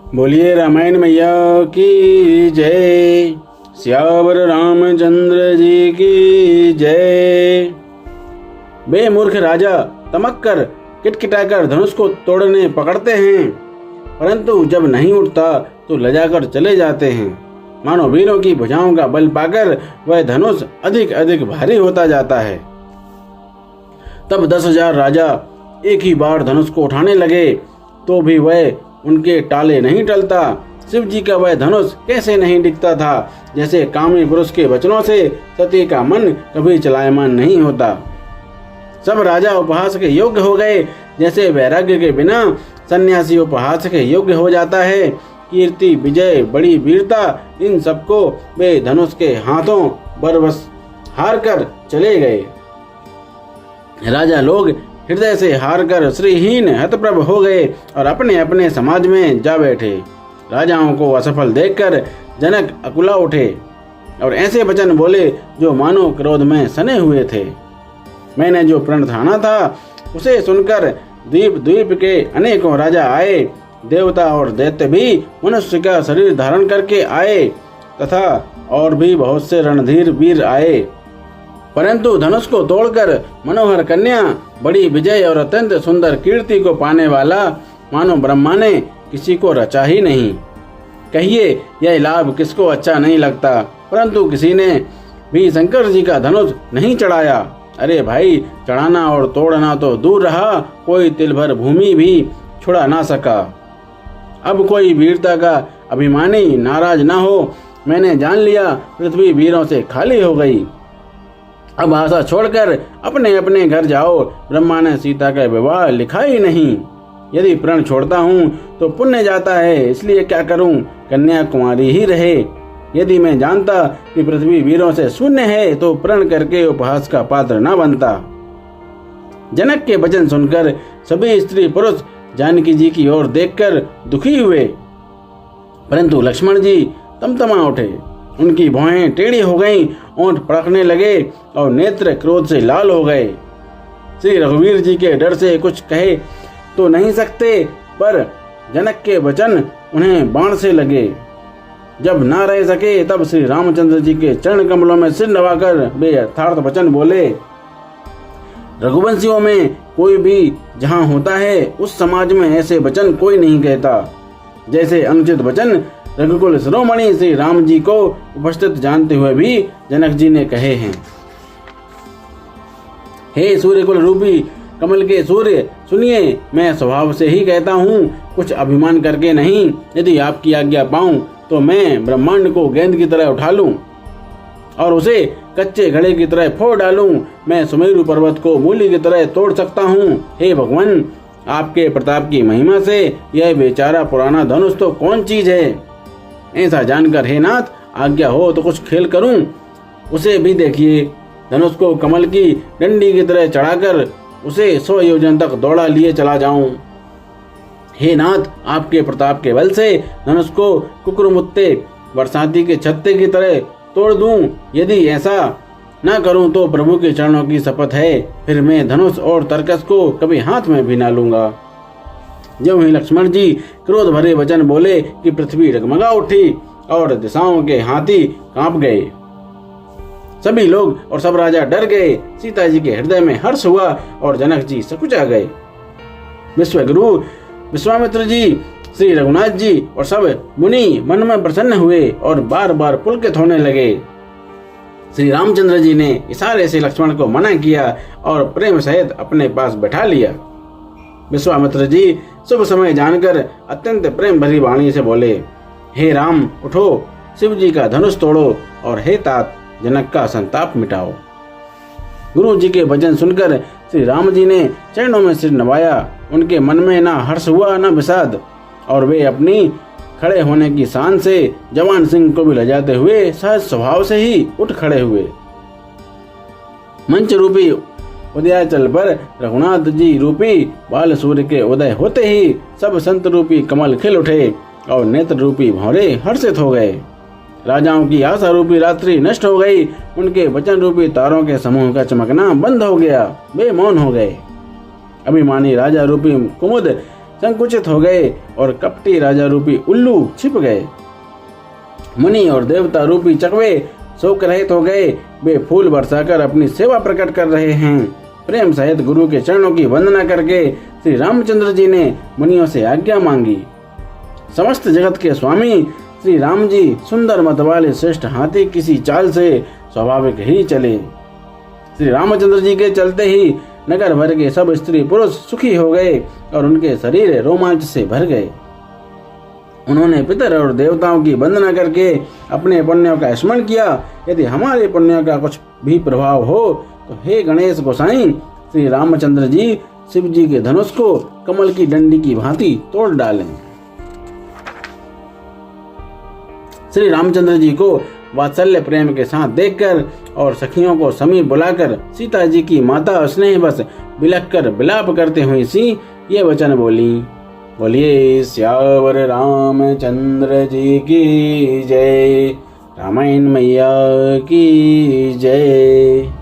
बोलिए रामायण मैया की जय। सियावर रामचंद्र जी की जय। बेमूर्ख राजा तमक कर किटकिटाकर धनुष को तोड़ने पकड़ते हैं, परंतु जब नहीं उठता तो लजाकर चले जाते हैं। मानो वीरों की भुजाओं का बल पाकर वह धनुष अधिक अधिक भारी होता जाता है। तब 10,000 राजा एक ही बार धनुष को उठाने लगे तो भी वह उनके टाले नहीं टलता। शिव जी का वह धनुष कैसे नहीं दिखता था, जैसे कामी पुरुष के वचनों से सती का मन कभी चलायमान नहीं होता। सब राजा उपहास के योग्य हो गए, जैसे वैराग्य के बिना सन्यासी उपहास के योग्य हो जाता है। कीर्ति, विजय, बड़ी वीरता, इन सबको वे धनुष के हाथों बरबस हार कर चले गए। राजा लोग हृदय से हारकर श्रीहीन हतप्रभ हो गए और अपने अपने समाज में जा बैठे। राजाओं को असफल देखकर जनक अकुला उठे और ऐसे वचन बोले जो मानो क्रोध में सने हुए थे। मैंने जो प्रण ठाना था उसे सुनकर द्वीप द्वीप के अनेकों राजा आए। देवता और दैत्य भी मनुष्य का शरीर धारण करके आए तथा और भी बहुत से रणधीर वीर आए, परंतु धनुष को तोड़कर मनोहर कन्या, बड़ी विजय और अत्यंत सुंदर कीर्ति को पाने वाला मानो ब्रह्मा ने किसी को रचा ही नहीं। कहिए यह लाभ किसको अच्छा नहीं लगता, परंतु किसी ने भी शंकर जी का धनुष नहीं चढ़ाया। अरे भाई, चढ़ाना और तोड़ना तो दूर रहा, कोई तिल भर भूमि भी छुड़ा ना सका। अब कोई वीरता का अभिमानी नाराज ना हो। मैंने जान लिया पृथ्वी वीरों से खाली हो गई। अब आशा छोड़कर अपने अपने घर जाओ। ब्रह्मा ने सीता का विवाह लिखा ही नहीं। यदि प्रण छोड़ता हूँ तो पुण्य जाता है, इसलिए क्या करूँ, कन्या कुमारी ही रहे। यदि मैं जानता कि पृथ्वी वीरों से शून्य है तो प्रण करके उपहास का पात्र न बनता। जनक के वचन सुनकर सभी स्त्री पुरुष जानकी जी की ओर देखकर दुखी हुए, परंतु लक्ष्मण जी तमतमा उठे। उनकी भौहें टेढ़ी हो गईं, ओंठ फड़कने लगे और नेत्र क्रोध से लाल हो गए। श्री रघुवीर जी के डर से कुछ कहे तो नहीं सकते, पर जनक के वचन उन्हें बाण से लगे। जब ना रह सके तब श्री रामचंद्र जी के चरण कमलों में सिर नवाकर वे यथार्थ वचन बोले। रघुवंशियों में कोई भी जहाँ होता है उस समाज में ऐसे वचन कोई नहीं कहता, जैसे अनुचित वचन रघुकुल शिरोमणि श्री राम जी को उपस्थित जानते हुए भी जनक जी ने कहे हैं। हे सूर्यकुल रूपी कमल के सूर्य, सुनिए, मैं स्वभाव से ही कहता हूँ, कुछ अभिमान करके नहीं। यदि आपकी आज्ञा पाऊं तो मैं ब्रह्मांड को गेंद की तरह उठा लूं और उसे कच्चे घड़े की तरह फोड़ डालूं। मैं सुमेरु पर्वत को मूली की तरह तोड़ सकता हूँ। हे भगवान, आपके प्रताप की महिमा से यह बेचारा पुराना धनुष तो कौन चीज है। ऐसा जानकर हे नाथ, आज्ञा हो तो कुछ खेल करूं। उसे भी देखिए, धनुष को कमल की डंडी की तरह चढ़ाकर उसे 100 योजन तक दौड़ा लिए चला जाऊं। हे नाथ, आपके प्रताप के बल से धनुष को कुकुरमुत्ते बरसाती के छत्ते की तरह तोड़ दूं। यदि ऐसा ना करूं तो प्रभु के चरणों की शपथ है, फिर मैं धनुष और तरकस को कभी हाथ में भी ना लूंगा। जब ही लक्ष्मण जी क्रोध भरे वचन बोले कि पृथ्वी डगमगा उठी और दिशाओं के हाथी कांप गए। सभी लोग और सब राजा डर गए। सीता जी के हृदय में हर्ष हुआ और जनक जी सकुचा गए। विश्वगुरु विश्वामित्र जी, श्री रघुनाथ जी और सब मुनि मन में प्रसन्न हुए और बार बार पुलकित होने लगे। श्री रामचंद्र जी ने इशारे से लक्ष्मण को मना किया और प्रेम सहित अपने पास बैठा लिया। विश्वामित्र जी शुभ समय जानकर अत्यंत प्रेम भरी वाणी से बोले, हे राम, उठो, शिव जी का धनुष तोड़ो और हे तात, जनक का संताप मिटाओ। गुरु जी के वचन सुनकर श्री राम जी ने चरणों में सिर नवाया। उनके मन में ना हर्ष हुआ ना विषाद, और वे अपनी खड़े होने की शान से जवान सिंह को भी लजाते हुए सहज स्वभाव से ही उठ खड़े हुए। मंच रूपी उदयाचल पर रघुनाथ जी रूपी बाल सूर्य के उदय होते ही सब संत रूपी कमल खिल उठे और नेत्र रूपी भौरे हर्षित हो गए। राजाओं की आशा रूपी रात्रि नष्ट हो गई। उनके वचन रूपी तारों के समूह का चमकना बंद हो गया, वे मौन हो गए। अभिमानी राजा रूपी कुमुद संकुचित हो गए और कपटी राजा रूपी उल्लू छिप गए। मुनि और देवता रूपी चकवे शोक रहित हो गए। वे फूल बरसाकर अपनी सेवा प्रकट कर रहे हैं। प्रेम सहित गुरु के चरणों की वंदना करके श्री रामचंद्र जी ने मुनियों से आज्ञा मांगी। समस्त जगत के स्वामी श्री राम जी सुंदर मत वाले श्रेष्ठ हाथी किसी चाल से स्वाभाविक ही चले। श्री रामचंद्र जी के चलते ही नगर भर के सब स्त्री पुरुष सुखी हो गए और उनके शरीर रोमांच से भर गए। उन्होंने पितर और देवताओं की वंदना करके अपने पुण्यों का स्मरण किया। यदि हमारे पुण्यों का कुछ भी प्रभाव हो तो हे गणेश गोसाई, श्री रामचंद्र जी शिव जी के धनुष को कमल की डंडी की भांति तोड़ डालें। श्री रामचंद्र जी को वात्सल्य प्रेम के साथ देखकर और सखियों को समीप बुलाकर सीता जी की माता स्नेह बस बिलख कर विलाप करते हुए सी ये वचन बोली। बोलिए श्यावर रामचंद्र जी की जय। रामायण मैया की जय।